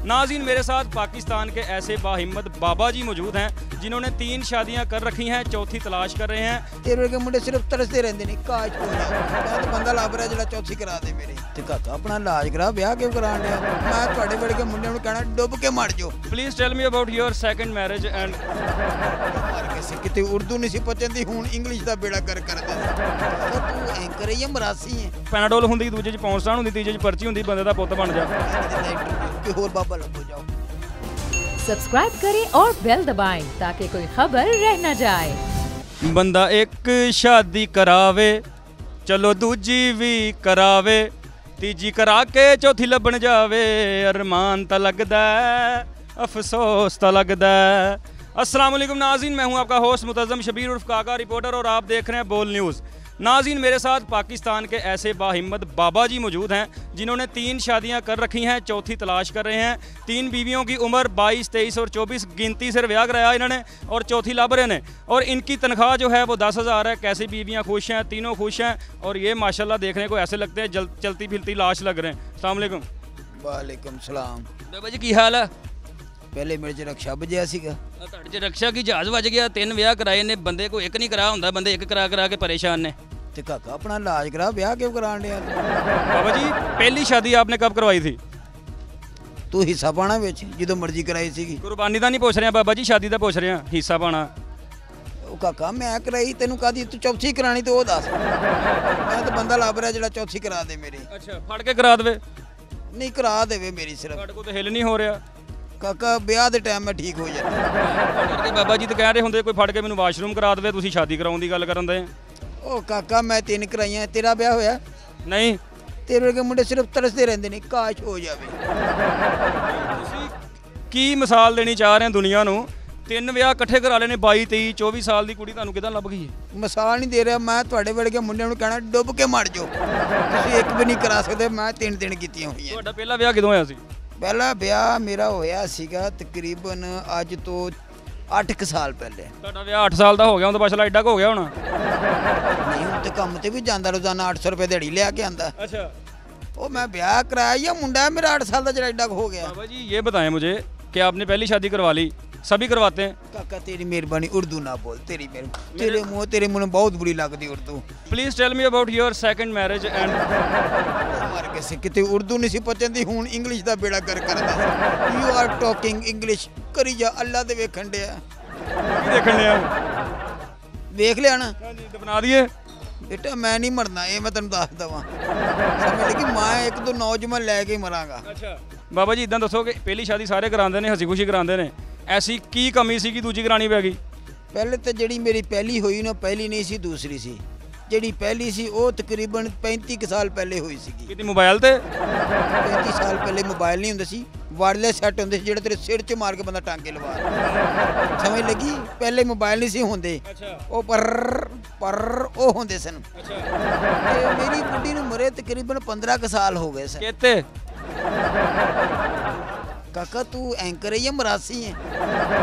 नाज़रीन, मेरे साथ पाकिस्तान के ऐसे बाहिम्मत बाबा जी मौजूद हैं जिन्होंने 3 शादियां कर रखी हैं, चौथी तलाश कर रहे हैं। तेरे वर्गे मुंडे सिर्फ तरसते रहंदे ने काज हो जाए। मैं तो बंदा ਲੱਭ ਰਿਹਾ ਜਿਹੜਾ ਚੌਥੀ ਕਰਾ ਦੇ ਮੇਰੇ ਤੇ ਕਾਕਾ ਆਪਣਾ ਇਲਾਜ ਕਰਾ ਵਿਆਹ ਕਿਉਂ ਕਰਾਣ ਲਿਆ। ਮੈਂ ਤੁਹਾਡੇ ਵਰਗੇ ਮੁੰਡਿਆਂ ਨੂੰ ਕਹਿਣਾ ਡੁੱਬ ਕੇ ਮਰ ਜਾਓ। Please tell me about your second marriage and ਮਰ ਕੇ ਸੀ ਕਿਤੇ ਉਰਦੂ ਨਹੀਂ ਸੀ ਪਚਦੀ ਹੁਣ ਇੰਗਲਿਸ਼ ਦਾ ਬੇੜਾ ਕਰ ਕਰਦੇ ਤੂੰ ਐਂਕਰ ਹੀ ਮਰਾਸੀ ਹੈ। ਪੈਨਾਡੋਲ ਹੁੰਦੀ, ਦੂਜੇ 'ਚ ਪੌਂਸਟਾਨ ਹੁੰਦੀ, ਤੀਜੇ 'ਚ ਪਰਚੀ ਹੁੰਦੀ, ਬੰਦੇ ਦਾ ਪੁੱਤ ਬਣ ਜਾ। ਕਿ ਹੋਰ ਬਾਬਾ ਲੱਭੋ ਜਾਓ। सब्सक्राइब करें और बेल दबाएं ताकि कोई खबर रह न जाए। ਬੰਦਾ ਇੱਕ ਸ਼ਾਦੀ ਕਰਾਵੇ, ਚਲੋ ਦੂਜੀ ਵੀ ਕਰਾਵੇ, ਤੀਜੀ ਕਰਾ ਕੇ ਚੌਥੀ ਲੱਭਣ ਜਾਵੇ। ਅਰਮਾਨ ਤਾਂ ਲੱਗਦਾ अफसोस तो लगता है। अस्सलाम वालेकुम नाज़रीन, मैं हूं आपका होस्ट मुतज़्ज़म शबीर उर्फ काका रिपोर्टर और आप देख रहे हैं बोल न्यूज़। नाज़रीन, मेरे साथ पाकिस्तान के ऐसे बाहिम्मत बाबा जी मौजूद हैं जिन्होंने 3 शादियां कर रखी हैं, चौथी तलाश कर रहे हैं। 3 बीवियों की उम्र 22, 23 और 24 गिनती से ब्याह कराया इन्होंने और चौथी लब रहे हैं। और इनकी तनख्वाह जो है वो 10,000 है। कैसी बीवियाँ खुश हैं, तीनों खुश हैं और ये माशाल्लाह देखने को ऐसे लगते हैं चलती फिरती लाश लग रहे हैं। अस्सलाम वालेकुम। वालेकुम सलाम। बाबा जी की हाल है? ਪਹਿਲੇ ਮੇਰੇ 'ਚ ਰਕਸ਼ਾ ਵੱਜਿਆ ਸੀਗਾ। ਤੁਹਾਡੇ 'ਚ ਰਕਸ਼ਾ ਕੀ ਜਹਾਜ਼ ਵੱਜ ਗਿਆ? 3 ਵਿਆਹ ਕਰਾਏ ਨੇ, ਬੰਦੇ ਕੋਈ ਇੱਕ ਨਹੀਂ ਕਰਾ ਹੁੰਦਾ, ਬੰਦੇ ਇੱਕ ਕਰਾ ਕਰਾ ਕੇ ਪਰੇਸ਼ਾਨ ਨੇ। ਤੇ ਕਾਕਾ ਆਪਣਾ ਇਲਾਜ ਕਰਾ ਵਿਆਹ ਕਿਉਂ ਕਰਾਣ ਲਿਆ। बाबा जी पहली शादी आपने कब करवाई थी? ਤੂੰ ਹਿੱਸਾ ਪਾਣਾ ਵਿੱਚ ਜਦੋਂ ਮਰਜ਼ੀ ਕਰਾਈ ਸੀਗੀ। कुर्बानी का नहीं पूछ रहे हैं बाबा जी, शादी का पूछ रहे हैं, हिस्सा पाना। ਉਹ ਕਾਕਾ ਮੈਂ ਕਰਾਈ ਤੈਨੂੰ ਕਾਦੀ ਤੂੰ ਚੌਥੀ ਕਰਾਣੀ ਤੇ ਉਹ ਦੱਸ। ਮੈਂ ਤਾਂ ਬੰਦਾ ਲੱਭ ਰਿਹਾ ਜਿਹੜਾ ਚੌਥੀ ਕਰਾ ਦੇ ਮੇਰੀ। अच्छा, फड़ के करा दे। ਨਹੀਂ ਕਰਾ ਦੇਵੇ ਮੇਰੀ ਸਿਰਫ। ਤੁਹਾਡੇ ਕੋਲ ਤਾਂ ਹਿੱਲ ਨਹੀਂ ਹੋ ਰਿਹਾ। ਕਾਕਾ ਵਿਆਹ ਦੇ ਟਾਈਮ ਮੈਂ ਠੀਕ ਹੋ ਜਾਂਦਾ। ਕਰਕੇ ਬਾਬਾ ਜੀ ਤਾਂ ਕਹਿ ਰਹੇ ਹੁੰਦੇ ਕੋਈ ਫੜ ਕੇ ਮੈਨੂੰ ਵਾਸ਼ਰੂਮ ਕਰਾ ਦੇਵੇ, ਤੁਸੀਂ ਸ਼ਾਦੀ ਕਰਾਉਣ ਦੀ ਗੱਲ ਕਰਨ ਦੇ। ਉਹ ਕਾਕਾ ਮੈਂ 3 ਕਰਾਈਆਂ, ਤੇਰਾ ਵਿਆਹ ਹੋਇਆ ਨਹੀਂ, ਤੇਰੇ ਵਰਗੇ ਮੁੰਡੇ ਸਿਰਫ ਤਰਸਦੇ ਰਹਿੰਦੇ ਨੇ ਕਾਸ਼ ਹੋ ਜਾਵੇ। ਤੁਸੀਂ ਕੀ ਮਿਸਾਲ ਦੇਣੀ ਚਾਹ ਰਹੇ ਹੋ ਦੁਨੀਆ ਨੂੰ? 3 ਵਿਆਹ ਇਕੱਠੇ ਕਰਾ ਲਏ ਨੇ, 22, 23, 24 ਸਾਲ ਦੀ ਕੁੜੀ ਤੁਹਾਨੂੰ ਕਿਦਾਂ ਲੱਭ ਗਈ ਹੈ? ਮਿਸਾਲ ਨਹੀਂ ਦੇ ਰਿਹਾ, ਮੈਂ ਤੁਹਾਡੇ ਵਰਗੇ ਮੁੰਡਿਆਂ ਨੂੰ ਕਹਿਣਾ ਡੁੱਬ ਕੇ ਮਰ ਜਾਓ। ਤੁਸੀਂ ਇੱਕ ਵੀ ਨਹੀਂ ਕਰਾ ਸਕਦੇ, ਮੈਂ 3 ਕੀਤੀਆਂ ਹੋਈਆਂ। ਤੁਹਾਡਾ ਪਹਿਲਾ ਵਿਆਹ ਕਦੋਂ ਹੋਇਆ ਸੀ? ਪਹਿਲਾ ਵਿਆਹ ਮੇਰਾ ਹੋਇਆ ਸੀਗਾ ਤਕਰੀਬਨ ਅੱਜ ਤੋਂ 8 ਕੁ ਸਾਲ ਪਹਿਲੇ। ਤੁਹਾਡਾ ਵਿਆਹ 8 ਸਾਲ ਦਾ ਹੋ ਗਿਆ, ਹੁਣ ਤਾਂ ਬਸ ਐਡਾ ਕੁ ਹੋ ਗਿਆ ਹੋਣਾ। ਨਹੀਂ ਹੁਣ ਤੇ ਕੰਮ ਤੇ ਵੀ ਜਾਂਦਾ, ਰੋਜ਼ਾਨਾ 800 ਰੁਪਏ ਦਿਹਾੜੀ ਲਿਆ ਕੇ ਆਂਦਾ। अच्छा, ਉਹ ਮੈਂ ਵਿਆਹ ਕਰਾਇਆ ਜਾਂ ਮੁੰਡਾ ਮੇਰਾ 8 ਸਾਲ ਦਾ ਜਿਹੜਾ ਐਡਾ ਕੁ ਹੋ ਗਿਆ। बाबा जी ये बताएं मुझे कि आपने पहली शादी करवा ली, सभी करवाते हैं। ਕਾਕਾ ਤੇਰੀ ਮਿਹਰਬਾਨੀ ਉਰਦੂ ਨਾ ਬੋਲ, ਤੇਰੀ ਮਿਹਰਬਾਨੀ। ਤੇਰੇ ਮੂੰਹ ਨੂੰ ਬਹੁਤ ਬੁਰੀ ਲੱਗਦੀ ਉਰਦੂ। Please tell me about your second marriage and ਮਰ ਕੇ ਸੀ ਕਿਤੇ ਉਰਦੂ ਨਹੀਂ ਸੀ ਪਚਦੀ ਹੁਣ ਇੰਗਲਿਸ਼ ਦਾ ਬੇੜਾ ਕਰ ਕਰਦਾ। ਯੂ ਆਰ ਟਾਕਿੰਗ ਇੰਗਲਿਸ਼ ਕਰੀ ਜਾ, ਅੱਲਾ ਦੇ ਵੇਖਣ ਡਿਆ। देखने ਵੇਖ ਲਿਆ ਨਾ तो बना दिए। ਬੇਟਾ ਮੈਂ ਨਹੀਂ ਮਰਨਾ, ਇਹ ਮੈਂ ਤੈਨੂੰ ਦੱਸ ਦਵਾਂ। ਸਮਝ ਲੱਗੀ, ਮੈਂ 1-2 ਨੌਜਵਾਨ ਲੈ ਕੇ ਹੀ ਮਰਾਂਗਾ। ਅੱਛਾ ਬਾਬਾ ਜੀ ਇਦਾਂ ਦੱਸੋ ਕਿ ਪਹਿਲੀ ਸ਼ਾਦੀ ਸਾਰੇ ਕਰਾਉਂਦੇ ਨੇ, ਹਸੀ ਖੁਸ਼ੀ ਕਰਾਉਂਦੇ ਨੇ, ਐਸੀ ਕੀ ਕਮੀ ਸੀ ਕਿ ਦੂਜੀ ਕਰਾਣੀ ਪੈ ਗਈ? ਪਹਿਲੇ ਤਾਂ ਜਿਹੜੀ ਮੇਰੀ ਪਹਿਲੀ ਹੋਈ ਨਾ, ਪਹਿਲੀ ਨਹੀਂ ਸੀ, ਦੂਸਰੀ ਸੀ। ਜਿਹੜੀ ਪਹਿਲੀ ਸੀ ਉਹ ਤਕਰੀਬਨ 35 ਕੁ ਸਾਲ ਪਹਿਲੇ ਹੋਈ ਸੀਗੀ। ਕਿਤੇ ਮੋਬਾਈਲ ਤੇ? 35 ਸਾਲ ਪਹਿਲੇ ਮੋਬਾਈਲ ਨਹੀਂ ਹੁੰਦੇ ਸੀ, ਵਾਇਰਲੈਸ ਸੈੱਟ ਹੁੰਦੇ ਸੀ ਜਿਹੜੇ ਤੇਰੇ ਸਿਰ 'ਚ ਮਾਰ ਕੇ ਬੰਦਾ ਟਾਂਕੇ ਲਵਾ ਦਿੰਦਾ। ਸਮਝ ਲੱਗੀ, ਪਹਿਲੇ ਮੋਬਾਈਲ ਨਹੀਂ ਸੀ ਹੁੰਦੇ, ਅੱਛਾ ਉਹ ਪਰ ਉਹ ਹੁੰਦੇ ਸਨ। ਅੱਛਾ ਤੇ ਮੇਰੀ ਬੁੱਢੀ ਨੂੰ ਮਰੇ ਤਕਰੀਬਨ 15 ਕੁ ਸਾਲ ਹੋ ਗਏ ਸਨ। ਕਿਤੇ ਕਾਕਾ ਤੂੰ ਐਂਕਰ ਹੈ ਜਾਂ ਮਰਾਸੀ ਹੈ?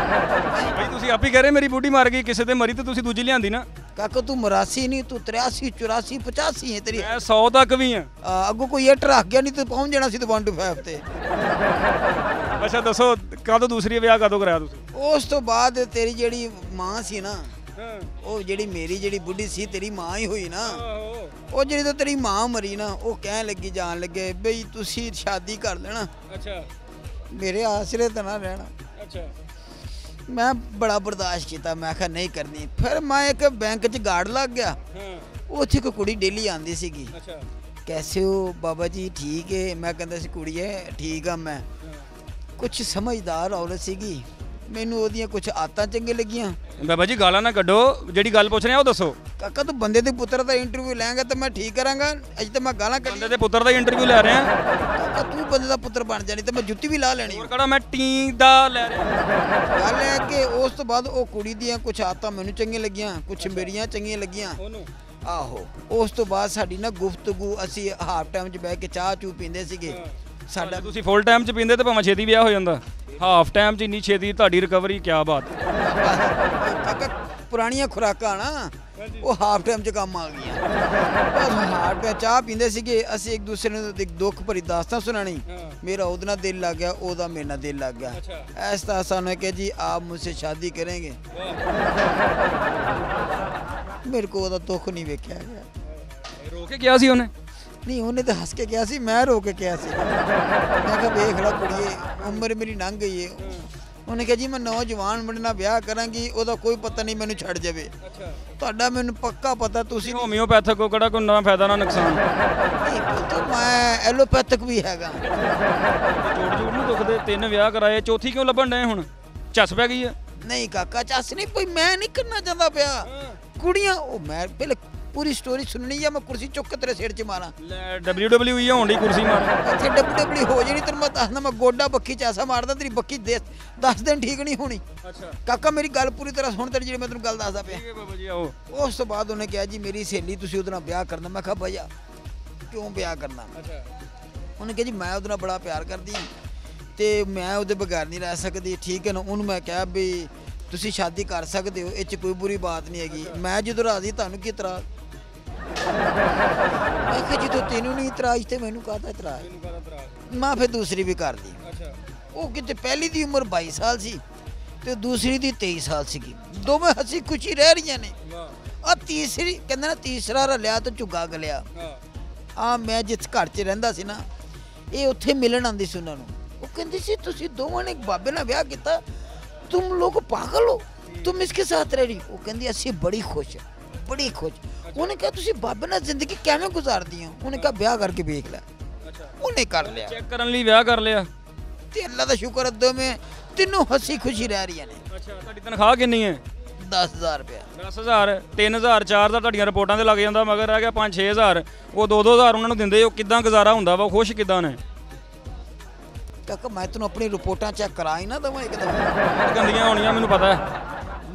ਭਾਈ ਤੁਸੀਂ ਆਪ ਹੀ ਕਹਿ ਰਹੇ ਮੇਰੀ ਬੁੱਢੀ ਮਰ ਗਈ, ਕਿਸੇ ਤੇ ਮਰੀ ਤੇ ਤੁਸੀਂ ਦੂਜੀ ਲਿਆਂਦੀ ਨਾ। ਕਾਕਾ ਤੂੰ ਮਰਾਸੀ ਨਹੀਂ, ਤੂੰ 83, 84, 85 ਹੈ ਤੇਰੀ। ਮੈਂ 100 ਤੱਕ ਵੀ ਆ। ਅੱਗੋਂ ਕੋਈ ਇਹ ਰੱਖ ਗਿਆ ਨਹੀਂ ਤੇ ਪਹੁੰਚ ਜਾਣਾ ਸੀ ਤੂੰ 1 to 5 ਤੇ। ਅੱਛਾ ਦੱਸੋ ਕਦੋਂ ਦੂਸਰੀ ਵਿਆਹ ਕਦੋਂ ਕਰਾਇਆ ਤੁਸੀਂ? ਉਸ ਤੋਂ ਬਾਅਦ ਤੇਰੀ ਜਿਹੜੀ ਮਾਂ ਸੀ ਨਾ, ਹਾਂ ਉਹ ਜਿਹੜੀ ਮੇਰੀ ਜਿਹੜੀ ਬੁੱਢੀ ਸੀ ਤੇਰੀ ਮਾਂ ਹੀ ਹੋਈ ਨਾ। ਆਹੋ ਉਹ ਜਿਹੜੀ ਤਾਂ ਤੇਰੀ ਮਾਂ ਮਰੀ ਨਾ, ਉਹ ਕਹਿਣ ਲੱਗੀ ਜਾਣ ਲੱਗੇ ਬਈ ਤੁਸੀਂ ਸ਼ਾਦੀ ਕਰ ਲੈਣਾ, ਅੱਛਾ ਮੇਰੇ ਆਸਰੇ ਤਾਂ ਨਾ ਰਹਿਣਾ। ਅੱਛਾ ਮੈਂ ਬੜਾ ਬਰਦਾਸ਼ਤ ਕੀਤਾ, ਮੈਂ ਕਿਹਾ ਨਹੀਂ ਕਰਨੀ। ਫਿਰ ਮੈਂ ਇੱਕ ਬੈਂਕ 'ਚ ਗਾਰਡ ਲੱਗ ਗਿਆ। ਹਾਂ ਉੱਥੇ ਕੋਈ ਕੁੜੀ ਡੇਲੀ ਆਉਂਦੀ ਸੀਗੀ। ਅੱਛਾ ਕੈਸੇ ਹੋ ਬਾਬਾ ਜੀ, ਠੀਕ ਹੈ? ਮੈਂ ਕਹਿੰਦਾ ਸੀ ਕੁੜੀਏ ਠੀਕ ਆ ਮੈਂ। ਕੁਛ ਸਮਝਦਾਰ ਔਰਤ ਸੀਗੀ, ਮੈਨੂੰ ਉਹਦੀਆਂ ਕੁਛ ਆਦਤਾਂ ਚੰਗੀਆਂ ਲੱਗੀਆਂ। ਬਾਬਾ ਜੀ ਗਾਲਾਂ ਨਾ ਕੱਢੋ, ਜਿਹੜੀ ਗੱਲ ਪੁੱਛ ਰਹੇ ਆ ਉਹ ਦੱਸੋ। ਕਾਕਾ ਤੂੰ ਬੰਦੇ ਦੇ ਪੁੱਤਰ ਦਾ ਇੰਟਰਵਿਊ ਲੈਂਗਾ ਤਾਂ ਮੈਂ ਠੀਕ ਕਰਾਂਗਾ, ਅਜੇ ਤਾਂ ਮੈਂ ਗਾਲਾਂ ਬੰਦੇ ਕੱਢੀ। ਦੇ ਪੁੱਤਰ ਦਾ ਇੰਟਰਵਿਊ ਲੈ ਰਹੇ ਆ। ਕਾਕਾ ਤੂੰ ਬੰਦੇ ਦਾ ਪੁੱਤਰ ਬਣ ਜਾਣੀ ਤਾਂ ਮੈਂ ਜੁੱਤੀ ਵੀ ਲਾ ਲੈਣੀ। ਹੋਰ ਕਿਹੜਾ ਮੈਂ ਟੀ ਦਾ ਲੈ ਰਿਹਾ। ਗੱਲ ਹੈ ਕਿ ਉਸ ਤੋਂ ਬਾਅਦ ਉਹ ਕੁੜੀ ਦੀਆਂ ਕੁਛ ਆਦਤਾਂ ਮੈਨੂੰ ਚੰਗੀਆਂ ਲੱਗੀਆਂ, ਕੁਛ ਮੇਰੀਆਂ ਚੰਗੀਆਂ ਲੱਗੀਆਂ। ਉਹਨੂੰ ਆਹੋ ਉਸ ਤੋਂ ਬਾਅਦ ਸਾਡੀ ਨਾ ਗੁਫ਼ਤਗੂ, ਅਸੀਂ ਹਾਫ ਟਾਈਮ 'ਚ ਬਹਿ ਕੇ ਚਾਹ ਚੂ ਪੀਂਦੇ ਸੀਗੇ। ਸਾਡਾ ਤੁਸੀਂ ਫੁੱਲ ਟਾਈਮ 'ਚ ਪੀਂਦੇ ਤੇ ਭਾਵੇਂ ਛੇਤੀ ਵਿਆਹ ਹੋ ਜਾਂਦਾ, ਹਾਫ ਟਾਈਮ 'ਚ ਇੰਨੀ ਛੇਤੀ ਤੁਹਾਡੀ ਰਿਕਵਰੀ, ਕੀ ਬਾਤ। ਕਾਕਾ ਪੁਰਾਣੀਆਂ ਖੁਰਾਕਾਂ ਨਾ ਉਹ ਹਾਫ ਟਾਈਮ 'ਚ ਕੰਮ ਆ ਗਈਆਂ। ਬਸ ਹਾਫ ਟਾਈਮ ਚਾਹ ਪੀਂਦੇ ਸੀਗੇ ਅਸੀਂ, ਇੱਕ ਦੂਸਰੇ ਨੂੰ ਇੱਕ ਦੁੱਖ ਭਰੀ ਦਾਸਤਾਨ ਸੁਣਾਣੀ। मेरा ਉਹਦੇ ਨਾਲ ਦਿਲ ਲੱਗ ਗਿਆ, ਉਹਦਾ ਮੇਰੇ ਨਾਲ ਦਿਲ ਲੱਗ ਗਿਆ। ਇਸ ਤਰ੍ਹਾਂ ਸਾਨੂੰ ਕਿ ਜੀ आप मुझसे शादी करेंगे। ਮੇਰੇ ਕੋ ਉਹਦਾ ਦੁੱਖ ਨਹੀਂ ਵੇਖਿਆ ਗਿਆ। ਰੋ ਕੇ ਕਿਹਾ ਸੀ ਉਹਨੇ? ਨਹੀਂ, ਉਹਨੇ ਤਾਂ ਹੱਸ ਕੇ ਕਿਹਾ ਸੀ, ਮੈਂ ਰੋ ਕੇ ਕਿਹਾ ਸੀ। ਮੈਂ ਕਿਹਾ ਵੇਖ ਲਾ ਕੁੜੀਏ, ਉਮਰ ਮੇਰੀ ਲੰਘ ਗਈ ਹੈ। ਉਹਨੇ ਕਿਹਾ ਜੀ ਮੈਂ ਨੌਜਵਾਨ ਮੁੰਡੇ ਨਾਲ ਵਿਆਹ ਕਰਾਂਗੀ, ਉਹਦਾ ਕੋਈ ਪਤਾ ਨਹੀਂ ਮੈਨੂੰ ਛੱਡ ਜਾਵੇ। ਤੁਹਾਡਾ ਮੈਨੂੰ ਪੱਕਾ ਪਤਾ ਤੁਸੀਂ ਹੋਮਿਓਪੈਥਿਕ ਕੋ ਕਿਹੜਾ ਕੋਈ ਨਾ ਫਾਇਦਾ ਨਾ ਨੁਕਸਾਨ। ਨਹੀਂ ਪੁੱਤ, ਮੈਂ ਐਲੋਪੈਥਿਕ ਵੀ ਹੈਗਾ। ਜੋੜ ਜੋੜ ਨੂੰ ਦੁਖਦੇ, 3 ਵਿਆਹ ਕਰਾਏ, ਚੌਥੀ ਕਿਉਂ ਲੱਭਣ ਡਏ ਹੁਣ? ਚੱਸ ਪੈ ਗਈ ਆ? ਨਹੀਂ ਕਾਕਾ, ਚੱਸ ਨਹੀਂ ਪਈ, ਮੈਂ ਨਹੀਂ ਕਰਨਾ ਚਾਹੁੰਦਾ ਪਿਆ। ਕੁੜੀਆਂ ਉਹ ਮੈਂ ਪਹਿਲੇ ਪੂਰੀ ਸਟੋਰੀ ਸੁਣਨੀ ਜਾਂ ਮੈਂ ਕੁਰਸੀ ਚੁੱਕ ਕੇ ਤੇਰੇ ਸਿਰ 'ਚ ਮਾਰਾਂ? ਲੈ WWE ਹੋਣ ਦੀ ਕੁਰਸੀ ਮਾਰ। ਇੱਥੇ WWE ਹੋ ਜਾਣੀ, ਤੈਨੂੰ ਮੈਂ ਦੱਸਦਾ, ਮੈਂ ਗੋਡਾ ਬੱਕੀ 'ਚ ਐਸਾ ਮਾਰਦਾ ਤੇਰੀ ਬੱਕੀ 10 ਦਿਨ ਠੀਕ ਨਹੀਂ ਹੋਣੀ। ਅੱਛਾ ਕਾਕਾ ਮੇਰੀ ਗੱਲ ਪੂਰੀ ਤਰ੍ਹਾਂ ਸੁਣ, ਤੇਰੀ ਜਿਹੜੀ ਮੈਂ ਤੈਨੂੰ ਗੱਲ ਦੱਸਦਾ ਪਿਆ। ਠੀਕ ਹੈ ਬਾਬਾ ਜੀ, ਆਓ। ਉਸ ਤੋਂ ਬਾਅਦ ਉਹਨੇ ਕਿਹਾ ਜੀ ਮੇਰੀ ਸਹੇਲੀ, ਤੁਸੀਂ ਉਹਦੇ ਨਾਲ ਵਿਆਹ ਕਰਨਾ। ਮੈਂ ਕਿਹਾ ਭਈਆ ਕਿਉਂ ਵਿਆਹ ਕਰਨਾ? ਅੱਛਾ। ਉਹਨੇ ਕਿਹਾ ਜੀ ਮੈਂ ਉਹਦੇ ਨਾਲ ਬੜਾ ਪਿਆਰ ਕਰਦੀ ਤੇ ਮੈਂ ਉਹਦੇ ਬਗੈਰ ਨਹੀਂ ਰਹਿ ਸਕਦੀ। ਠੀਕ ਹੈ ਨਾ? ਉਹਨੂੰ ਮੈਂ ਕਿਹਾ ਵੀ ਤੁਸੀਂ ਸ਼ਾਦੀ ਕਰ ਸਕਦੇ ਹੋ, ਇਹ 'ਚ ਕੋਈ ਬੁਰੀ ਬਾਤ ਨਹੀਂ ਹੈਗੀ। ਮੈਂ ਜਦੋਂ ਰਾਜ਼ੀ, ਤੁਹਾਨੂੰ ਕੀ ਇਤਰਾਜ਼? ਮੈਂ ਕਿਹਾ ਜਦੋਂ ਤੈਨੂੰ ਨਹੀਂ ਇਤਰਾਜ਼ ਤੇ ਮੈਨੂੰ ਕਾਹਦਾ ਇਤਰਾਜ਼? ਮੈਂ ਫਿਰ ਦੂਸਰੀ ਵੀ ਕਰਦੀ। ਉਹ ਕਿਤੇ ਪਹਿਲੀ ਦੀ ਉਮਰ 22 ਸਾਲ ਸੀ ਤੇ ਦੂਸਰੀ ਦੀ 23 ਸਾਲ ਸੀਗੀ। ਦੋਵੇਂ ਹੱਸੀ ਖੁਸ਼ੀ ਰਹਿ ਰਹੀਆਂ ਨੇ। ਆ ਤੀਸਰੀ ਕਹਿੰਦਾ ਨਾ, ਤੀਸਰਾ ਰਲਿਆ ਤਾਂ ਝੁੱਗਾ ਗਲਿਆ। ਆ ਮੈਂ ਜਿਸ ਘਰ 'ਚ ਰਹਿੰਦਾ ਸੀ ਨਾ, ਇਹ ਉੱਥੇ ਮਿਲਣ ਆਉਂਦੀ ਸੀ ਉਹਨਾਂ ਨੂੰ। ਉਹ ਕਹਿੰਦੀ ਸੀ ਤੁਸੀਂ ਦੋਵਾਂ ਨੇ ਇੱਕ ਬਾਬੇ ਨਾਲ ਵਿਆਹ ਕੀਤਾ, तुम लोग पागल हो, तुम इसके साथ रह रही। वो कहती ਅਸੀਂ ਬੜੀ ਖੁਸ਼, ਬੜੀ ਖੁਸ਼। ਉਹਨੇ ਕਿਹਾ ਤੁਸੀਂ ਬਾਬੇ ਨਾਲ ਜ਼ਿੰਦਗੀ ਕਿਵੇਂ ਗੁਜ਼ਾਰਦੀ ਹੋ? ਉਹਨੇ ਕਿਹਾ ਵਿਆਹ ਕਰਕੇ ਵੇਖ ਲੈ। ਉਹਨੇ ਕਰ ਲਿਆ, ਚੈੱਕ ਕਰਨ ਲਈ ਵਿਆਹ ਕਰ ਲਿਆ ਤੇ ਅੱਲਾ ਦਾ ਸ਼ੁਕਰ ਅੱਦੋ ਮੈਂ ਤਿੰਨੋਂ ਹੱਸੀ ਖੁਸ਼ੀ ਰਹਿ ਰਹੀਆਂ ਨੇ। ਅੱਛਾ, ਤੁਹਾਡੀ ਤਨਖਾਹ ਕਿੰਨੀ ਹੈ? 10,000 ਰੁਪਇਆ। 10,000, 3,000, 4 ਦਾ ਤੁਹਾਡੀਆਂ ਰਿਪੋਰਟਾਂ ਤੇ ਲੱਗ ਜਾਂਦਾ, ਮਗਰ ਰਹਿ ਗਿਆ 5-6,000। ਉਹ 2-2,000 ਉਹਨਾਂ ਨੂੰ ਦਿੰਦੇ। ਉਹ ਕਿੱਦਾਂ ਗੁਜ਼ਾਰਾ ਹੁੰਦਾ ਵਾ? ਖੁਸ਼ ਕਿੱਦਾਂ ਨੇ? ਕਾਕਾ ਮੈਂ ਤੈਨੂੰ ਆਪਣੀ ਰਿਪੋਰਟਾਂ ਚੈੱਕ ਕਰਾ ਹੀ ਨਾ ਦਵਾਂ ਇੱਕ ਦਮ। ਗੰਦੀਆਂ ਹੋਣੀਆਂ ਮੈਨੂੰ ਪਤਾ ਹੈ।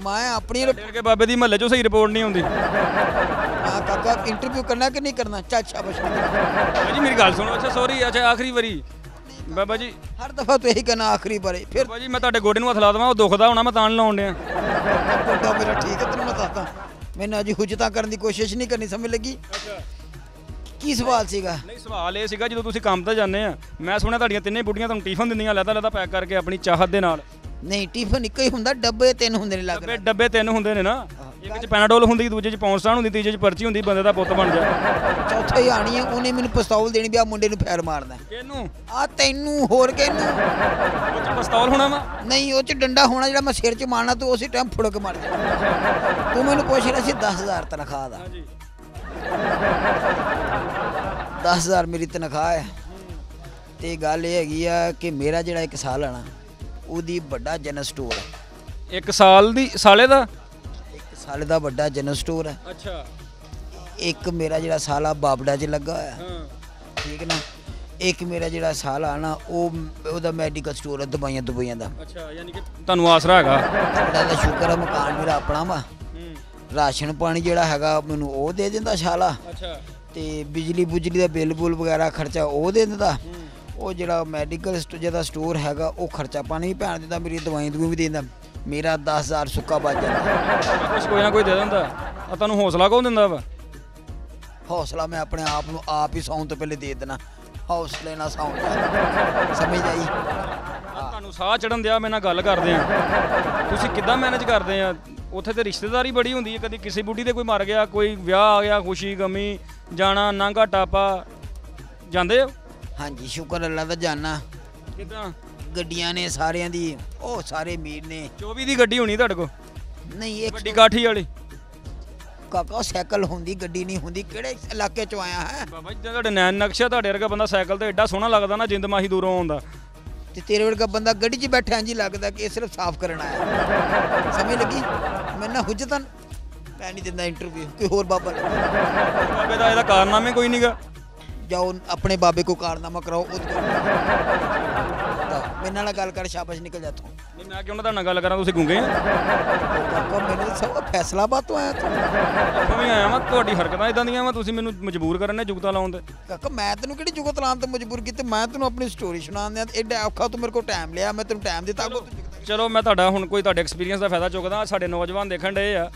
ਮੈਂ ਆਪਣੀ ਕੇ ਬਾਬੇ ਦੀ ਮਹੱਲੇ 'ਚੋਂ ਸਹੀ ਰਿਪੋਰਟ ਨਹੀਂ ਆਉਂਦੀ। ਹਾਂ ਕਾਕਾ, ਇੰਟਰਵਿਊ ਕਰਨਾ ਕਿ ਨਹੀਂ ਕਰਨਾ? ਚੱਲ ਸ਼ਾਬਾਸ਼। ਬਾਬਾ ਜੀ ਮੇਰੀ ਗੱਲ ਸੁਣੋ। ਅੱਛਾ ਸੌਰੀ, ਅੱਛਾ ਆਖਰੀ ਵਾਰੀ ਬਾਬਾ ਜੀ। ਹਰ ਦਫਾ ਤੂੰ ਇਹੀ ਕਹਿਣਾ ਆਖਰੀ ਵਾਰੀ। ਫਿਰ ਬਾਬਾ ਜੀ ਮੈਂ ਤੁਹਾਡੇ ਗੋਡੇ ਨੂੰ ਹੱਥ ਲਾ ਦੇਵਾਂ, ਉਹ ਦੁਖਦਾ ਹੋਣਾ, ਮੈਂ ਤਾਂ ਲਾਉਣ ਡਿਆ। ਗੋਡਾ ਮੇਰਾ ਠੀਕ ਹੈ, ਤੈਨੂੰ ਮੈਂ ਦੱਸਦਾ। ਮੈਨੂੰ ਅਜੀ ਹੁਜਤਾਂ ਕਰਨ ਦੀ ਕੋਸ਼ਿਸ਼ ਨਹੀਂ ਕਰਨੀ, ਸਮਝ ਲੱਗੀ? ਕੀ ਸਵਾਲ ਸੀਗਾ? ਨਹੀਂ, ਸਵਾਲ ਇਹ ਸੀਗਾ ਜਦੋਂ ਤੁਸੀਂ ਕੰਮ ਤੇ ਜਾਂਦੇ ਆ, ਮੈਂ ਸੁਣਿਆ ਤੁਹਾਡੀਆਂ ਤਿੰਨੇ ਬੁੱਢੀਆਂ ਤੁਹਾਨੂੰ ਟਿਫਨ ਦਿੰਦੀਆਂ ਲੈਦਾ ਪੈਕ ਕਰਕੇ ਆਪਣੀ ਚਾਹਤ ਦੇ ਨਾਲ। ਨਹੀਂ, ਟਿਫਨ ਇੱਕੋ ਹੀ ਹੁੰਦਾ, ਡੱਬੇ 3 ਹੁੰਦੇ ਨੇ ਲੱਗ ਰਹੇ। ਡੱਬੇ 3 ਹੁੰਦੇ ਨੇ ਨਾ, ਇੱਕ 'ਚ ਪੈਨਾਡੋਲ ਹੁੰਦੀ, ਦੂਜੇ 'ਚ ਪੌਂਸਟਾਨ ਹੁੰਦੀ, ਤੀਜੇ 'ਚ ਪਰਚੀ ਹੁੰਦੀ, ਬੰਦੇ ਦਾ ਪੁੱਤ ਬਣ ਜਾ। ਚੌਥੇ ਹੀ ਆਣੀ ਹੈ, ਉਹਨੇ ਮੈਨੂੰ ਪਿਸਤੌਲ ਦੇਣੀ ਵੀ ਆ ਮੁੰਡੇ ਨੂੰ ਫੈਰ ਮਾਰਨਾ। ਕਿਹਨੂੰ? ਆ ਤੈਨੂੰ, ਹੋਰ ਕਿਹਨੂੰ? ਉਹ 'ਚ ਪਿਸਤੌਲ ਹੋਣਾ ਵਾ? ਨਹੀਂ, ਉਹ 'ਚ ਡੰਡਾ ਹੋਣਾ ਜਿਹੜਾ ਮੈਂ ਸਿਰ 'ਚ ਮਾਰਨਾ, ਤੂੰ ਉਸੇ ਟਾਈਮ ਫੁੜ ਕੇ ਮਾਰ ਜਾ। ਤੂੰ ਮੈਨੂੰ ਪੁੱਛ ਰਿਹਾ ਸੀ 10,000 ਤਨਖਾਹ ਦਾ। ਹਾਂਜੀ। 10,000 ਮੇਰੀ ਤਨਖਾਹ ਹੈ। ਤੇ ਗੱਲ ਇਹ ਹੈਗੀ ਆ ਕਿ ਮੇਰਾ ਜਿਹੜਾ 1 ਸਾਲ ਆ ਨਾ, ਉਹਦੀ ਵੱਡਾ ਜਨਰਲ ਸਟੋਰ ਹੈ। 1 ਸਾਲ ਦੀ ਸਾਲੇ ਦਾ? 1 ਸਾਲ ਦਾ ਵੱਡਾ ਜਨਰਲ ਸਟੋਰ ਹੈ। ਅੱਛਾ। ਇੱਕ ਮੇਰਾ ਜਿਹੜਾ ਸਾਲਾ ਬਾਬੜਾ 'ਚ ਲੱਗਾ ਹੋਇਆ, ਹਾਂ ਠੀਕ ਨਾ? ਇੱਕ ਮੇਰਾ ਜਿਹੜਾ ਸਾਲਾ ਨਾ, ਉਹਦਾ ਮੈਡੀਕਲ ਸਟੋਰ ਹੈ, ਦਵਾਈਆਂ ਦਾ। ਅੱਛਾ, ਯਾਨੀ ਕਿ ਤੁਹਾਨੂੰ ਆਸਰਾ ਹੈਗਾ। ਅੱਲਾ ਦਾ ਸ਼ੁਕਰ ਹੈ, ਮਕਾਨ ਮੇਰਾ ਆਪਣਾ ਵਾ। ਰਾਸ਼ਨ ਪਾਣੀ ਜਿਹੜਾ ਹੈਗਾ ਮੈਨੂੰ ਉਹ ਦੇ ਦਿੰਦਾ ਸਾਲਾ। ਅੱਛਾ। ਤੇ ਬਿਜਲੀ ਦਾ ਬਿੱਲ ਵਗੈਰਾ ਖਰਚਾ ਉਹ ਦੇ ਦਿੰਦਾ। ਉਹ ਜਿਹੜਾ ਮੈਡੀਕਲ ਜਿਹਦਾ ਸਟੋਰ ਹੈਗਾ, ਉਹ ਖਰਚਾ ਪਾਣੀ ਵੀ ਭੈਣ ਦਿੰਦਾ, ਮੇਰੀ ਦਵਾਈ ਵੀ ਦੇ ਦਿੰਦਾ। ਮੇਰਾ 10,000 ਸੁੱਕਾ ਬਚ ਜਾਂਦਾ। ਕੁਛ ਕੋਈ ਨਾ ਕੋਈ ਦੇ ਦਿੰਦਾ। ਆ ਤੁਹਾਨੂੰ ਹੌਸਲਾ ਕੌਣ ਦਿੰਦਾ ਵਾ? ਹੌਸਲਾ ਮੈਂ ਆਪਣੇ ਆਪ ਨੂੰ ਆਪ ਹੀ ਸੌਣ ਤੋਂ ਪਹਿਲੇ ਦੇ ਦੇਣਾ। ਹੌਸਲੇ ਨਾਲ ਸੌਂ ਜਾ, ਸਮਝ ਆਈ? ਤੁਹਾਨੂੰ ਸਾਹ ਚੜਨ ਦਿਆ, ਮੇਰੇ ਨਾਲ ਗੱਲ ਕਰਦੇ ਆ। ਤੁਸੀਂ ਕਿੱਦਾਂ ਮੈਨੇਜ ਕਰਦੇ ਆ? ਉੱਥੇ ਤੇ ਰਿਸ਼ਤੇਦਾਰੀ ਬੜੀ ਹੁੰਦੀ ਹੈ, ਕਦੀ ਕਿਸੇ ਬੁੱਢੀ ਦੇ ਕੋਈ ਮਰ ਗਿਆ, ਕੋਈ ਵਿਆਹ ਆ ਗਿਆ, ਖੁਸ਼ੀ ਗਮੀ, ਜਾਣਾ ਨਾਂਗਾ ਟਾਪਾ, ਜਾਂਦੇ ਹੋ? ਹਾਂਜੀ, ਸ਼ੁਕਰ ਅੱਲਾ ਦਾ ਜਾਨਾ। ਕਿੱਦਾਂ? ਗੱਡੀਆਂ ਨੇ ਸਾਰਿਆਂ ਦੀ, ਉਹ ਸਾਰੇ ਅਮੀਰ ਨੇ। 24 ਦੀ ਗੱਡੀ ਹੋਣੀ ਤੁਹਾਡੇ ਕੋਲ? ਨਹੀਂ, ਇੱਕ ਵੱਡੀ ਕਾਠੀ ਵਾਲੀ। ਕਾਕਾ ਸਾਈਕਲ ਹੁੰਦੀ, ਗੱਡੀ ਨਹੀਂ ਹੁੰਦੀ। ਕਿਹੜੇ ਇਲਾਕੇ ਚੋਂ ਆਇਆ ਹੈ? ਬਾਬਾ ਜੀ ਤੁਹਾਡੇ ਨੈਣ ਨਕਸ਼ਾ, ਤੁਹਾਡੇ ਵਰਗਾ ਬੰਦਾ ਸਾਈਕਲ ਤੇ ਐਡਾ ਸੋਹਣਾ ਲੱਗਦਾ ਨਾ, ਜਿੰਦ ਮਾਹੀ ਦੂਰੋਂ ਆਉਂਦਾ। ਤੇ ਤੇਰੇ ਵਰਗਾ ਬੰਦਾ ਗੱਡੀ 'ਚ ਬੈਠਾ ਇੰਝ ਲੱਗਦਾ ਕਿ ਇਹ ਸਿਰਫ ਸਾਫ਼ ਕਰਨ ਆਇਆ। ਸਮਝ ਲੱਗੀ? ਮੈਂ ਨਾ ਹੁਜਤਾਂ ਮੈਂ ਨਹੀਂ ਦਿੰਦਾ ਇੰਟਰਵਿਊ, ਕੋਈ ਹੋਰ ਬਾਬਾ ਬਾਬੇ ਦਾ ਇਹਦਾ ਕਾਰਨਾਮੇ ਕੋਈ ਨਹੀਂਗਾ। ਜਾਓ ਆਪਣੇ ਬਾਬੇ ਕੋ ਕਾਰਨਾਮਾ ਕਰਾਓ। ਮੇਰੇ ਨਾਲ ਗੱਲ ਕਰ, ਸ਼ਾਬਾਸ਼, ਨਿਕਲ ਜਾ ਤੂੰ। ਨਹੀਂ, ਮੈਂ ਕਿਉਂ ਨਾ ਤੁਹਾਡੇ ਨਾਲ ਗੱਲ ਕਰਾਂ? ਤੁਸੀਂ ਗੁੰਗੇ ਆ? ਕਾਕਾ ਮੈਨੂੰ ਸਭ ਫੈਸਲਾਬਾਦ ਤੋਂ ਆਇਆ ਤੂੰ। ਇੱਥੋਂ ਵੀ ਆਇਆ ਵਾਂ, ਤੁਹਾਡੀ ਹਰਕਤਾਂ ਇਦਾਂ ਦੀਆਂ ਵਾ, ਤੁਸੀਂ ਮੈਨੂੰ ਮਜਬੂਰ ਕਰਨ ਨੇ ਜੁਗਤਾਂ ਲਾਉਣ ਤੇ। ਕਾਕਾ ਮੈਂ ਤੈਨੂੰ ਕਿਹੜੀ ਜੁਗਤ ਲਾਉਣ ਤੇ ਮਜਬੂਰ ਕੀਤੀ? ਮੈਂ ਤੈਨੂੰ ਆਪਣੀ ਸਟੋਰੀ ਸੁਣਾਉਂਦਾ। ਐਡਾ ਔਖਾ ਤੂੰ ਮੇਰੇ ਕੋਲ ਟਾਈਮ ਲਿਆ, ਮੈਂ ਤੈਨੂੰ ਟਾਈਮ ਦਿੱਤਾ। ਚਲੋ ਮੈਂ ਤੁਹਾਡਾ ਹੁਣ ਕੋਈ ਤੁਹਾਡੇ ਐਕਸਪੀਰੀਅੰਸ ਦਾ ਫਾਇਦਾ ਚੁੱਕਦਾ। ਸਾਡੇ ਨੌਜਵਾਨ ਦੇਖਣ ਡਏ ਆ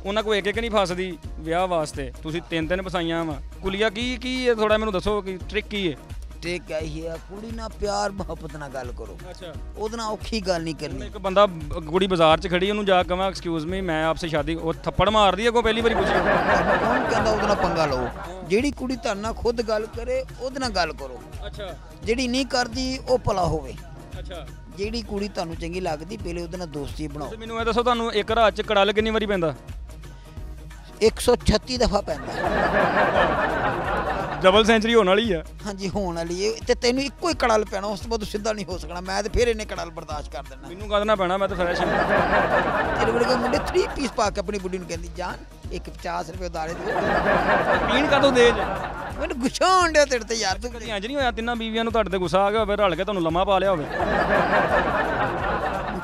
ਉਹਨਾਂ ਕੋਲ ਇੱਕ ਨਹੀਂ ਫਸਦੀ ਵਿਆਹ ਵਾਸਤੇ, ਤੁਸੀਂ ਤਿੰਨ ਫਸਾਈਆਂ ਵਾ। ਕੁਲੀਆ ਕੀ ਹੈ ਥੋੜਾ ਮੈਨੂੰ ਦੱਸੋ ਕਿ ਟ੍ਰਿਕ ਕੀ ਹੈ? ਟ੍ਰਿਕ ਇਹੀ ਹੈ, ਕੁੜੀ ਨਾਲ ਪਿਆਰ ਮੁਹੱਬਤ ਨਾਲ ਗੱਲ ਕਰੋ। ਅੱਛਾ, ਉਹਦੇ ਨਾਲ ਔਖੀ ਗੱਲ ਨਹੀਂ ਕਰਨੀ। ਇੱਕ ਬੰਦਾ ਕੁੜੀ ਬਾਜ਼ਾਰ 'ਚ ਖੜੀ, ਉਹਨੂੰ ਜਾ ਕੇ ਕਹਾਂ ਐਕਸਕਿਊਜ਼ ਮੀ ਮੈਂ ਆਪਸੇ ਸ਼ਾਦੀ, ਉਹ ਥੱਪੜ ਮਾਰਦੀ ਹੈ ਕੋ ਪਹਿਲੀ ਵਾਰੀ ਪੁੱਛੀ। ਕੌਣ ਕਹਿੰਦਾ ਉਹਦੇ ਨਾਲ ਪੰਗਾ ਲਓ? ਜਿਹੜੀ ਕੁੜੀ ਤੁਹਾਡੇ ਨਾਲ ਖੁਦ ਗੱਲ ਕਰੇ ਉਹਦੇ ਨਾਲ ਗੱਲ ਕਰੋ। ਅੱਛਾ, ਜਿਹੜੀ ਨਹੀਂ ਕਰਦੀ ਉਹ ਭਲਾ ਹੋਵੇ। ਅੱਛਾ, ਜਿਹੜੀ ਕੁੜੀ ਤੁਹਾਨੂੰ ਚੰਗੀ ਲੱਗਦੀ ਪਹਿਲੇ ਉਹਦੇ ਨਾਲ ਦੋਸਤੀ ਬਣਾਓ। ਤੁਸੀਂ ਮੈਨੂੰ ਇਹ ਦੱਸੋ ਤੁਹਾਨੂੰ ਇੱਕ ਰਾਤ 'ਚ ਕੜਲ ਕਿੰਨੀ ਵਾਰੀ ਪੈਂਦਾ? 136 ਦਫਾ ਪੈਂਦਾ। ਡਬਲ ਸੈਂਚਰੀ ਹੋਣ ਵਾਲੀ ਆ। ਹਾਂਜੀ ਹੋਣ ਵਾਲੀ ਹੈ, ਤੇ ਤੈਨੂੰ ਇੱਕੋ ਹੀ ਕੜਲ ਪੈਣਾ, ਉਸ ਤੋਂ ਬਾਅਦ ਸਿੱਧਾ ਨਹੀਂ ਹੋ ਸਕਣਾ। ਮੈਂ ਤੇ ਫਿਰ ਇਹਨੇ ਕੜਲ ਬਰਦਾਸ਼ਤ ਕਰ ਦੇਣਾ। ਮੈਨੂੰ ਕਰਨਾ ਪੈਣਾ, ਮੈਂ ਤਾਂ ਫਰੈਸ਼ ਹਾਂ। ਤੇਰੇ ਵਰਗੇ ਮੁੰਡੇ 3 ਪੀਸ ਪਾ ਕੇ ਆਪਣੀ ਬੁੱਢੀ ਨੂੰ ਕਹਿੰਦੀ ਜਾਨ ਇੱਕ 50 ਰੁਪਏ ਉਧਾਰੇ ਦੇ। ਪੀਣ ਕਦੋਂ ਦੇ ਜੇ? ਮੈਨੂੰ ਗੁੱਸਾ ਆਉਣ ਡਿਆ ਤੇਰੇ ਤੇ ਯਾਰ। ਤੂੰ ਕਦੀ ਇੰਜ ਨਹੀਂ ਹੋਇਆ ਤਿੰਨਾਂ ਬੀਵੀਆਂ ਨੂੰ ਤੁਹਾਡੇ ਤੇ ਗੁੱਸਾ ਆ ਗਿਆ ਹੋਵੇ, ਰਲ ਕੇ ਤੁਹਾਨੂੰ ਲੰਮਾ ਪਾ ਲਿਆ ਹੋਵੇ?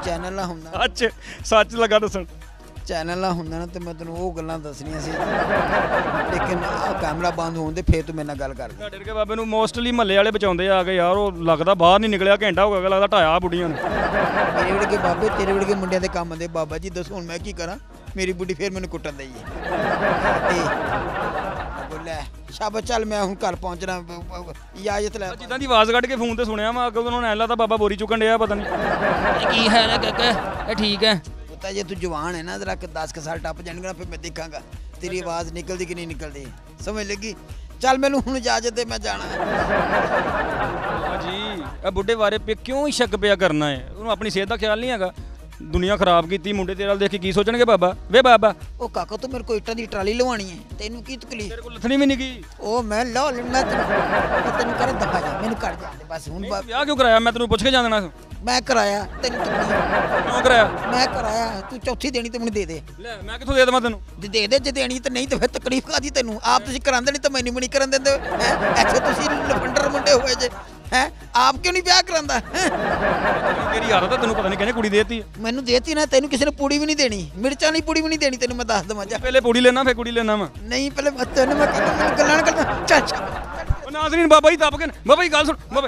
ਚੈਨਲ ਨਾ ਹੁੰਦਾ, ਅੱਛਾ ਸੱਚ ਲੱਗਾ ਦੱਸਣ। ਚੈਨਲ ਨਾ ਹੁੰਦਾ ਨਾ ਤੇ ਮੈਂ ਤੈਨੂੰ ਉਹ ਗੱਲਾਂ ਦੱਸਣੀਆਂ ਸੀ, ਲੇਕਿਨ ਕੈਮਰਾ ਬੰਦ ਹੋਣ ਦੇ ਫੇਰ ਤੂੰ ਮੇਰੇ ਨਾਲ ਗੱਲ ਕਰ। ਤੁਹਾਡੇ ਵਰਗੇ ਬਾਬੇ ਨੂੰ ਮੋਸਟਲੀ ਮਹੱਲੇ ਵਾਲੇ ਬਚਾਉਂਦੇ ਆ ਕੇ ਯਾਰ, ਉਹ ਲੱਗਦਾ ਬਾਹਰ ਨਹੀਂ ਨਿਕਲਿਆ, ਘੰਟਾ ਹੋ ਗਿਆ ਲੱਗਦਾ ਢਾਇਆ ਬੁੱਢੀਆਂ ਨੇ। ਮੇਰੇ ਵਰਗੇ ਬਾਬੇ ਤੇਰੇ ਵਰਗੇ ਮੁੰਡਿਆਂ ਦੇ ਕੰਮ ਦੇ। ਬਾਬਾ ਜੀ ਦੱਸੋ ਹੁਣ ਮੈਂ ਕੀ ਕਰਾਂ? ਮੇਰੀ ਬੁੱਢੀ ਫੇਰ ਮੈਨੂੰ ਕੁੱਟਣ ਦਈ ਲੈ ਸ਼ਾਬਾਸ਼, ਚੱਲ ਮੈਂ ਹੁਣ ਘਰ ਪਹੁੰਚਣਾ, ਇਜਾਜ਼ਤ ਲੈ। ਜਿੱਦਾਂ ਦੀ ਆਵਾਜ਼ ਕੱਢ ਕੇ ਫੋਨ ਤੇ ਸੁਣਿਆ ਵਾ, ਅੱਗੇ ਉਹਨਾਂ ਨੇ ਐ ਲੱਗਦਾ ਬਾਬਾ ਬੋਰੀ ਚੁੱਕਣ ਡਿਆ, ਪਤਾ ਨਹੀਂ ਕੀ ਹਾਲ ਹੈ ਕਾਕਾ? ਇਹ ਠੀਕ ਹੈ ਪੁੱਤਾ, ਜੇ ਤੂੰ ਜਵਾਨ ਹੈ ਨਾ ਜ਼ਰਾ 10 ਸਾਲ ਟੱਪ ਜਾਣਗੇ ਨਾ ਫਿਰ ਮੈਂ ਦੇਖਾਂਗਾ ਤੇਰੀ ਆਵਾਜ਼ ਨਿਕਲਦੀ ਕਿ ਨਹੀਂ ਨਿਕਲਦੀ, ਸਮਝ ਲੱਗੀ? ਚੱਲ ਮੈਨੂੰ ਹੁਣ ਇਜਾਜ਼ਤ ਦੇ, ਮੈਂ ਜਾਣਾ ਜੀ। ਇਹ ਬੁੱਢੇ ਬਾਰੇ ਪੇ ਕਿਉਂ ਹੀ ਸ਼ੱਕ ਪਿਆ ਕਰਨਾ ਹੈ? ਉਹਨੂੰ ਆਪਣੀ ਸਿਹਤ ਦਾ ਖਿਆਲ ਨਹੀਂ ਹੈਗਾ। ਦੁਨੀਆ ਖਰਾਬ ਕੀਤੀ, ਮੁੰਡੇ ਤੇਰੇ ਵੱਲ ਦੇਖ ਕੇ ਕੀ ਸੋਚਣਗੇ ਬਾਬਾ? ਵੇ ਬਾਬਾ ਉਹ ਕਾਕਾ ਤੂੰ ਮੇਰੇ ਕੋਲ ਇੱਟਾਂ ਦੀ ਟਰਾਲੀ ਲਵਾਉਣੀ ਹੈ, ਤੈਨੂੰ ਕੀ ਤਕਲੀਫ? ਤੇਰੇ ਕੋਲ ਲੱਥਣੀ ਵੀ ਨਹੀਂ ਗਈ। ਉਹ ਮੈਂ ਲਾ ਲੈਣਾ ਤੈਨੂੰ ਕਰ ਦਫਾ ਜਾ, ਮੈਨੂੰ ਕਰ ਜਾ ਬਸ ਹੁਣ। ਵਿਆਹ ਕਿਉਂ ਕਰਾਇਆ? ਮੈਂ ਤੈਨੂੰ ਪੁੱਛ ਕੇ ਜਾਣਾ। ਮੈਂ ਕਰਾਇਆ, ਤੈਨੂੰ ਤਕਲੀਫ ਕਿਉਂ ਕਰਾਇਆ? ਮੈਂ ਕਰਾਇਆ, ਤੂੰ ਚੌਥੀ ਦੇਣੀ ਤੇ ਮੈਨੂੰ ਦੇ ਦੇ। ਲੈ ਮੈਂ ਕਿੱਥੋਂ ਦੇ ਦੇਵਾਂ ਤੈਨੂੰ? ਦੇ ਦੇ, ਜੇ ਦੇਣੀ ਤੇ ਨਹੀਂ ਤੇ ਫਿਰ ਤਕਲੀਫ ਕਾਦੀ ਤੈਨੂੰ? ਆਪ ਤੁਸੀਂ ਕਰਾਂਦੇ ਨਹੀਂ ਤਾਂ ਮੈਨੂੰ ਵੀ ਨਹੀਂ ਕਰਨ ਦਿੰਦੇ। ਐਸੇ ਤੁਸੀਂ ਲਫੰਡਰ ਮੁੰਡੇ ਹੋਏ ਜੇ, ਹੈ ਆਪ ਕਿਉਂ ਨਹੀਂ ਵਿਆਹ ਕਰਾਂਦਾ? ਤੇਰੀ ਆਦਤ ਹੈ, ਤੈਨੂੰ ਪਤਾ ਨਹੀਂ ਕਿਹਨੇ ਕੁੜੀ ਦੇਤੀ। ਮੈਨੂੰ ਦੇਤੀ ਨਾ, ਤੈਨੂੰ ਕਿਸੇ ਨੇ ਪੂੜੀ ਵੀ ਨਹੀਂ ਦੇਣੀ, ਮਿਰਚਾਂ ਨਹੀਂ ਪੂੜੀ ਵੀ ਨਹੀਂ ਦੇਣੀ ਤੈਨੂੰ, ਮੈਂ ਦੱਸ ਦਵਾਂ। ਜਾ ਪਹਿਲੇ ਪੂੜੀ ਲੈਣਾ ਫਿਰ ਕੁੜੀ ਲੈਣਾ ਵਾ। ਨਹੀਂ ਪਹਿਲੇ ਤੈਨੂੰ ਮੈਂ ਕਹਿੰਦਾ ਗੱਲਾਂ ਨਾ ਕਰਦਾ। ਚੱਲ ਉਹ ਨਾਜ਼ਰੀਨ ਬਾਬਾ ਜੀ ਦੱਬ ਕੇ, ਬਾਬਾ ਜੀ ਗੱਲ ਸੁਣ, ਬਾਬਾ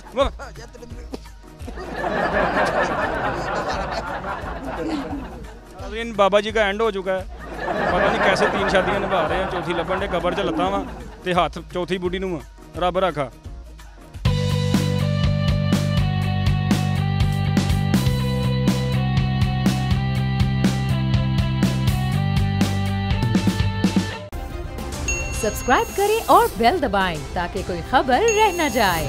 नाज़रीन बाबा जी का एंड हो चुका है। पता नहीं कैसे 3 शादियां निभा रहे हैं, चौथी लभन दे कबर च लत्तां वा ते हाथ चौथी बुढ़ी नूं रब रखा। सब्सक्राइब करें और बेल दबाएं ताकि कोई खबर रह न जाए।